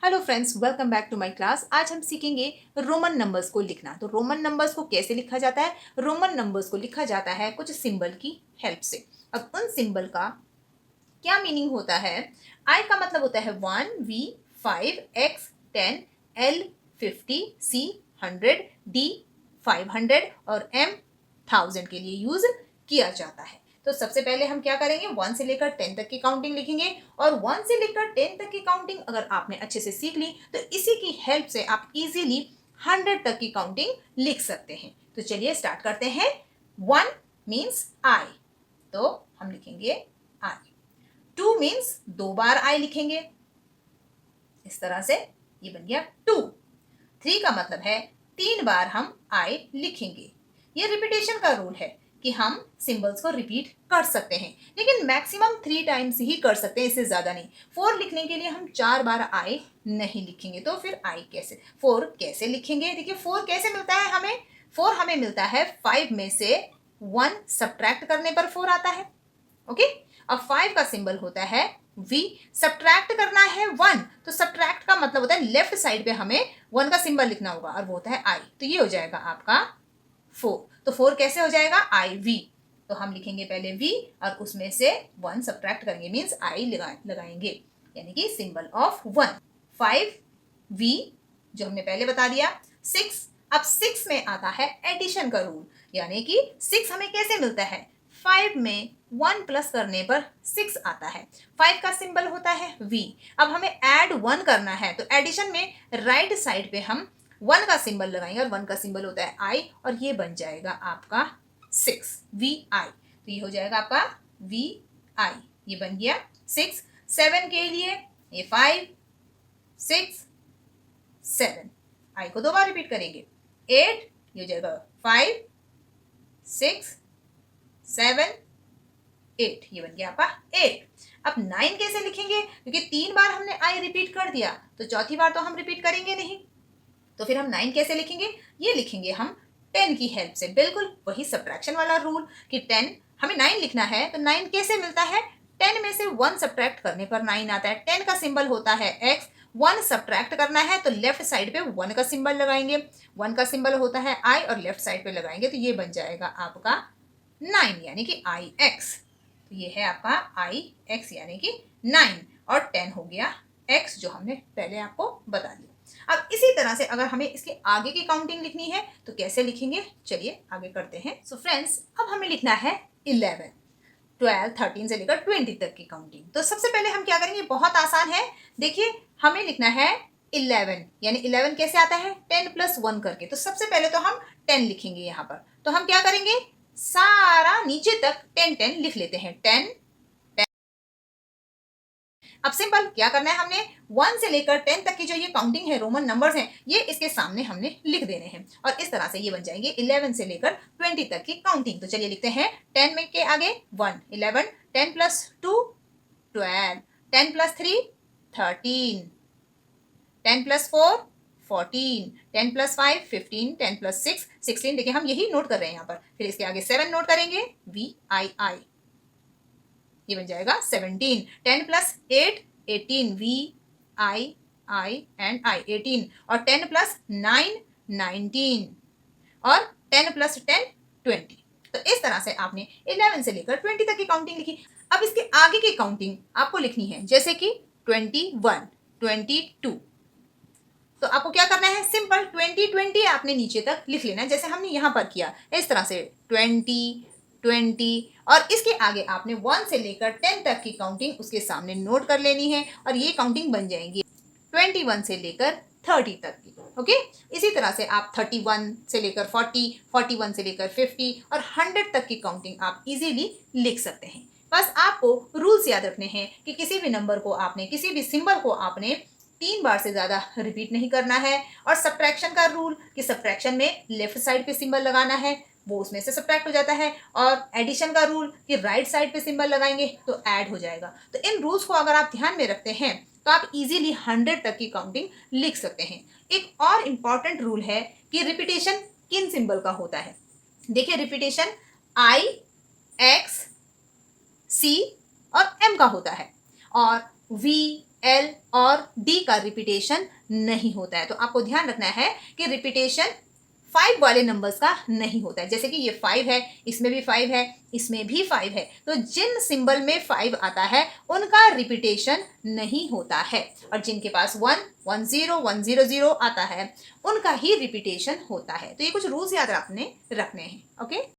Hello friends, welcome back to my class. आज हम सीखेंगे रोमन नंबर्स को लिखना। तो रोमन नंबर्स को कैसे लिखा जाता है? रोमन नंबर्स को लिखा जाता है कुछ सिंबल की हेल्प से। अब उन सिंबल का क्या मीनिंग होता है? आई का मतलब होता है 1, V 5, X 10, L 50, C 100, D 500 और M 1000 के लिए यूज किया जाता है। तो सबसे पहले हम क्या करेंगे, 1 से लेकर 10 तक की काउंटिंग लिखेंगे। और 1 से लेकर 10 तक की काउंटिंग अगर आपने अच्छे से सीख ली तो इसी की हेल्प से आप इजीली 100 तक की काउंटिंग लिख सकते हैं। तो चलिए स्टार्ट करते हैं। 1 मीन्स आई, तो हम लिखेंगे आई। 2 मीन्स 2 बार आई लिखेंगे, इस तरह से ये बन गया 2। 3 का मतलब है 3 बार हम आई लिखेंगे। ये रिपीटेशन का रूल है कि हम सिंबल्स को रिपीट कर सकते हैं, लेकिन मैक्सिमम 3 टाइम्स ही कर सकते हैं, इससे ज्यादा नहीं। 4 लिखने के लिए हम 4 बार आई नहीं लिखेंगे। तो फिर आई कैसे, 4 कैसे लिखेंगे? देखिए 4 कैसे मिलता है हमें। 4 हमें मिलता है 5 में से 1 सब्ट्रैक्ट करने पर 4 आता है। ओके, अब 5 का सिंबल होता है V। सब्ट्रैक्ट करना है 1, तो सब्ट्रैक्ट का मतलब होता है लेफ्ट साइड पे हमें 1 का सिंबल लिखना होगा और वो होता है I। तो ये हो जाएगा आपका 4। तो 4 कैसे हो जाएगा? IV। तो हम लिखेंगे पहले V और उसमें से 1 सब्ट्रैक्ट करेंगे, मीन्स I लगाएंगे, यानी कि सिंबल ऑफ 1। 5V जो हमने पहले बता दिया। 6, अब 6 में आता है एडिशन का रूल, यानी कि 6 हमें कैसे मिलता है? 5 में 1 प्लस करने पर 6 आता है। 5 का सिंबल होता है V। अब हमें ऐड 1 करना है, तो एडिशन में राइट साइड पे हम 1 का सिंबल लगाएंगे और 1 का सिंबल होता है I और ये बन जाएगा आपका 6 VI। तो ये हो जाएगा आपका VI, ये बन गया 6। 7 के लिए ये 5 6 7, I को 2 बार रिपीट करेंगे। 8 ये हो जाएगा 5 6 7 8, ये बन गया आपका 8। अब 9 कैसे लिखेंगे? क्योंकि 3 बार हमने आई रिपीट कर दिया, तो चौथी बार तो हम रिपीट करेंगे नहीं। तो फिर हम 9 कैसे लिखेंगे? ये लिखेंगे हम 10 की हेल्प से। बिल्कुल वही सब्ट्रैक्शन वाला रूल कि 10 हमें 9 लिखना है, तो 9 कैसे मिलता है? 10 में से 1 सब्ट्रैक्ट करने पर 9 आता है। 10 का सिंबल होता है X। 1 सब्ट्रैक्ट करना है तो लेफ्ट साइड पे 1 का सिंबल लगाएंगे। 1 का सिंबल होता है I और लेफ्ट साइड पे लगाएंगे, तो ये बन जाएगा आपका 9, यानी कि IX। तो ये है आपका IX, यानी कि 9। और 10 हो गया X, जो हमने पहले आपको बता दिया। अब इसी तरह से अगर हमें इसके आगे की काउंटिंग लिखनी है तो कैसे लिखेंगे, चलिए आगे करते हैं। सो फ्रेंड्स, अब हमें लिखना है 11, 12, 13 से लेकर 20 तक की काउंटिंग। तो सबसे पहले हम क्या करेंगे, बहुत आसान है। देखिए हमें लिखना है 11, यानी 11 कैसे आता है? 10 प्लस 1 करके। तो सबसे पहले तो हम 10 लिखेंगे यहाँ पर। तो हम क्या करेंगे, सारा नीचे तक 10 10 लिख लेते हैं। 10। अब सिंपल क्या करना है, हमने 1 से लेकर 10 तक की जो ये काउंटिंग है, रोमन नंबर्स हैं, ये इसके सामने हमने लिख देने हैं और इस तरह से ये बन जाएंगे 11 से लेकर 20 तक की काउंटिंग। तो चलिए लिखते हैं 10 में के आगे 1 11, 10 plus 2 12, 10 plus 3 13, 10 plus 4 14, 10 plus 5 15, 10 plus 6 16। देखिए हम यही नोट कर रहे हैं यहाँ पर। फिर इसके आगे 7 नोट करेंगे, VII, ये बन जाएगा 17। 10 प्लस 8 18, VII एंड I 18। और 10 प्लस 9 19 और 10 प्लस 10 20। तो इस तरह से आपने 11 से लेकर 20 तक की काउंटिंग लिखी। अब इसके आगे की काउंटिंग आपको लिखनी है, जैसे कि 21 22। तो आपको क्या करना है, सिंपल 20 20 आपने नीचे तक लिख लेना है, जैसे हमने यहाँ पर किया इस तरह से 20 20। और इसके आगे आपने 1 से लेकर 10 तक की काउंटिंग उसके सामने नोट कर लेनी है और ये काउंटिंग बन जाएंगी 21 से लेकर 30 तक की। ओके, इसी तरह से आप 31 से लेकर 40, 41 से लेकर 50 और 100 तक की काउंटिंग आप इजीली लिख सकते हैं। बस आपको रूल्स याद रखने हैं कि किसी भी नंबर को आपने, किसी भी सिंबल को आपने 3 बार से ज़्यादा रिपीट नहीं करना है। और सब्ट्रैक्शन का रूल कि सब्ट्रैक्शन में लेफ्ट साइड पे सिंबल लगाना है, वो उसमें से सब्ट्रैक्ट हो जाता है। और एडिशन का रूल कि राइट साइड पे सिंबल लगाएंगे तो ऐड हो जाएगा। तो इन रूल्स को अगर आप ध्यान में रखते हैं तो आप इजीली 100 तक की काउंटिंग लिख सकते हैं। एक और इम्पॉर्टेंट रूल है कि रिपीटेशन किन सिंबल का होता है। देखिए रिपीटेशन I X C और M का होता है, और V एल और डी का रिपीटेशन नहीं होता है। तो आपको ध्यान रखना है कि रिपीटेशन 5 वाले नंबर्स का नहीं होता है। जैसे कि ये 5 है, इसमें भी 5 है, इसमें भी 5 है, तो जिन सिंबल में 5 आता है उनका रिपीटेशन नहीं होता है, और जिनके पास 1 1 0 1 0 0 आता है उनका ही रिपीटेशन होता है। तो ये कुछ रूल्स याद आपने रखने हैं। ओके।